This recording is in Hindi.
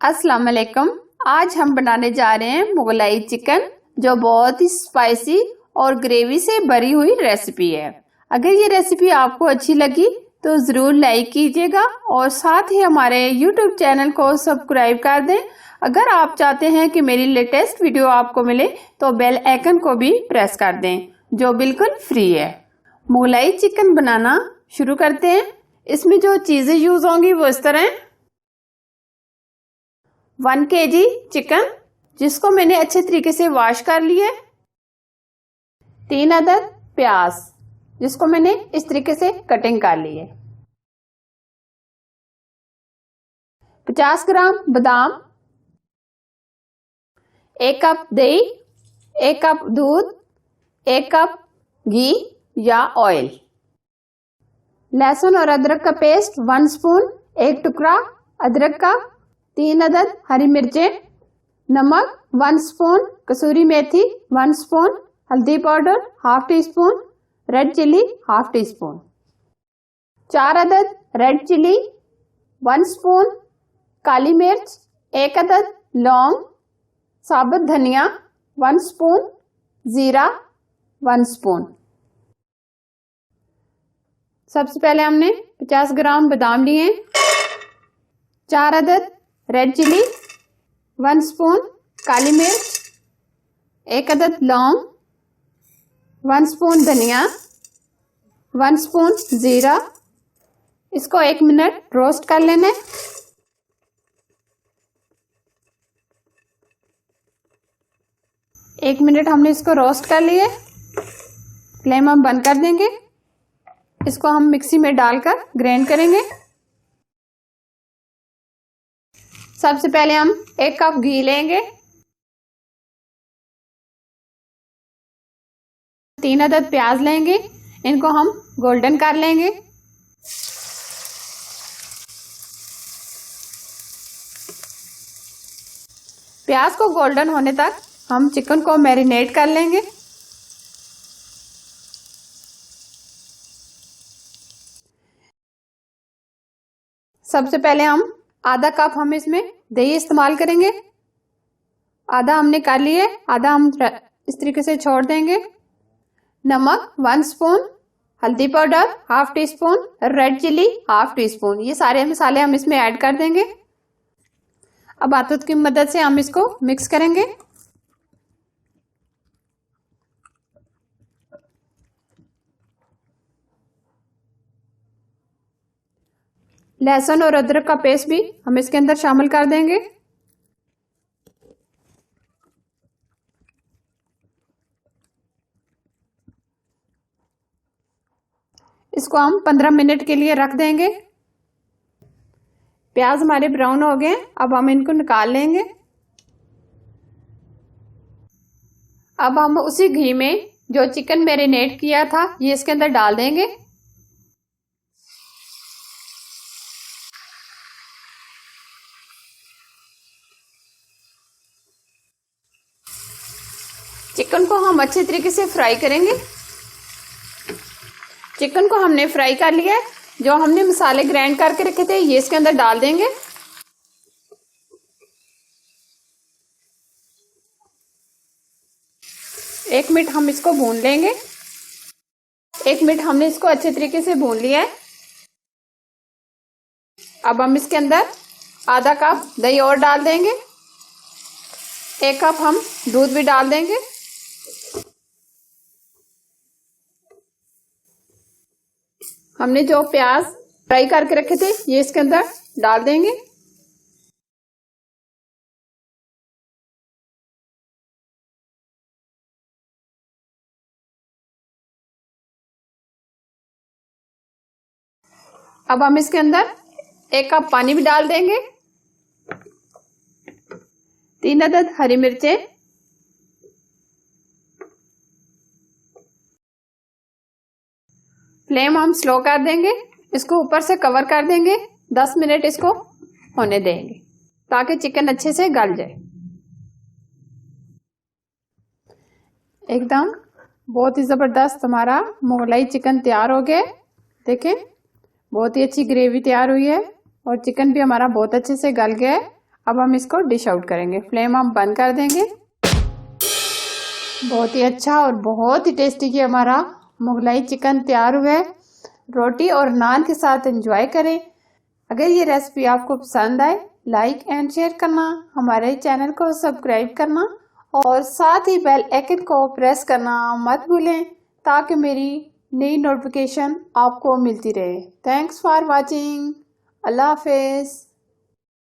अस्सलाम वालेकुम। आज हम बनाने जा रहे हैं मुगलाई चिकन, जो बहुत ही स्पाइसी और ग्रेवी से भरी हुई रेसिपी है। अगर ये रेसिपी आपको अच्छी लगी तो जरूर लाइक कीजिएगा और साथ ही हमारे YouTube चैनल को सब्सक्राइब कर दें। अगर आप चाहते हैं कि मेरी लेटेस्ट वीडियो आपको मिले तो बेल आइकन को भी प्रेस कर दें, जो बिल्कुल फ्री है। मुगलाई चिकन बनाना शुरू करते हैं। इसमें जो चीजें यूज होंगी वो इस तरह: 1 kg चिकन, जिसको मैंने अच्छे तरीके से वॉश कर लिया है। 3 अदद प्याज, जिसको मैंने इस तरीके से कटिंग कर ली है। 50 ग्राम बादाम, 1 कप दही, 1 कप दूध, 1 कप घी या ऑयल। लहसुन और अदरक का पेस्ट 1 स्पून, 1 टुकड़ा अदरक का, 3 अदद हरी मिर्चें, नमक 1 स्पून, कसूरी मेथी 1 स्पून, हल्दी powder ½ teaspoon, red chilli ½ teaspoon, 4 अदद रेड चिली 1 स्पून, काली मिर्च 1 अदद, लौंग, साबुत धनिया 1 स्पून, जीरा 1 स्पून। सबसे पहले हमने 50 ग्राम बादाम लिए, 4 अदद रेड चिली, 1 स्पून काली मिर्च, 1 अदद लौंग, 1 स्पून धनिया, 1 स्पून जीरा। इसको 1 मिनट रोस्ट कर लेना है। एक मिनट हमने इसको रोस्ट कर लिया। फ्लेम हम बंद कर देंगे। इसको हम मिक्सी में डालकर ग्राइंड करेंगे। सबसे पहले हम 1 कप घी लेंगे, 3 अदद प्याज लेंगे, इनको हम गोल्डन कर लेंगे। प्याज को गोल्डन होने तक हम चिकन को मैरिनेट कर लेंगे। सबसे पहले हम आधा कप हम इसमें दही इस्तेमाल करेंगे। आधा हमने कर लिए, आधा हम इस तरीके से छोड़ देंगे। नमक 1 स्पून, हल्दी powder ½ teaspoon, red chilli ½ teaspoon. ये सारे मसाले हम इसमें ऐड कर देंगे। अब हाथों की मदद से हम इसको मिक्स करेंगे। लहसुन और अदरक का पेस्ट भी हम इसके अंदर शामिल कर देंगे। इसको हम 15 मिनट के लिए रख देंगे। प्याज हमारे ब्राउन हो गए, अब हम इनको निकाल लेंगे। अब हम उसी घी में जो चिकन मैरिनेट किया था ये इसके अंदर डाल देंगे। चिकन को हम अच्छे तरीके से फ्राई करेंगे। चिकन को हमने फ्राई कर लिया है। जो हमने मसाले ग्राइंड करके रखे थे ये इसके अंदर डाल देंगे। एक मिनट हम इसको भून लेंगे। 1 मिनट हमने इसको अच्छे तरीके से भून लिया है। अब हम इसके अंदर आधा कप दही और डाल देंगे। 1 कप हम दूध भी डाल देंगे। हमने जो प्याज फ्राई करके रखे थे ये इसके अंदर डाल देंगे। अब हम इसके अंदर 1 कप पानी भी डाल देंगे। 3 अदद हरी मिर्चें, फ्लेम हम स्लो कर देंगे। इसको ऊपर से कवर कर देंगे। 10 मिनट इसको होने देंगे ताकि चिकन अच्छे से गल जाए। एकदम बहुत ही जबरदस्त हमारा मुगलाई चिकन तैयार हो गया। देखें बहुत ही अच्छी ग्रेवी तैयार हुई है और चिकन भी हमारा बहुत अच्छे से गल गया है। अब हम इसको डिश आउट करेंगे। फ्लेम हम बंद कर देंगे। बहुत ही अच्छा और बहुत ही टेस्टी ये हमारा मुगलाई चिकन तैयार हुआ है। रोटी और नान के साथ एंजॉय करें। अगर ये रेसिपी आपको पसंद आए, लाइक एंड शेयर करना, हमारे चैनल को सब्सक्राइब करना और साथ ही बेल आइकन को प्रेस करना मत भूलें, ताकि मेरी नई नोटिफिकेशन आपको मिलती रहे। Thanks for watching. Allah Hafiz.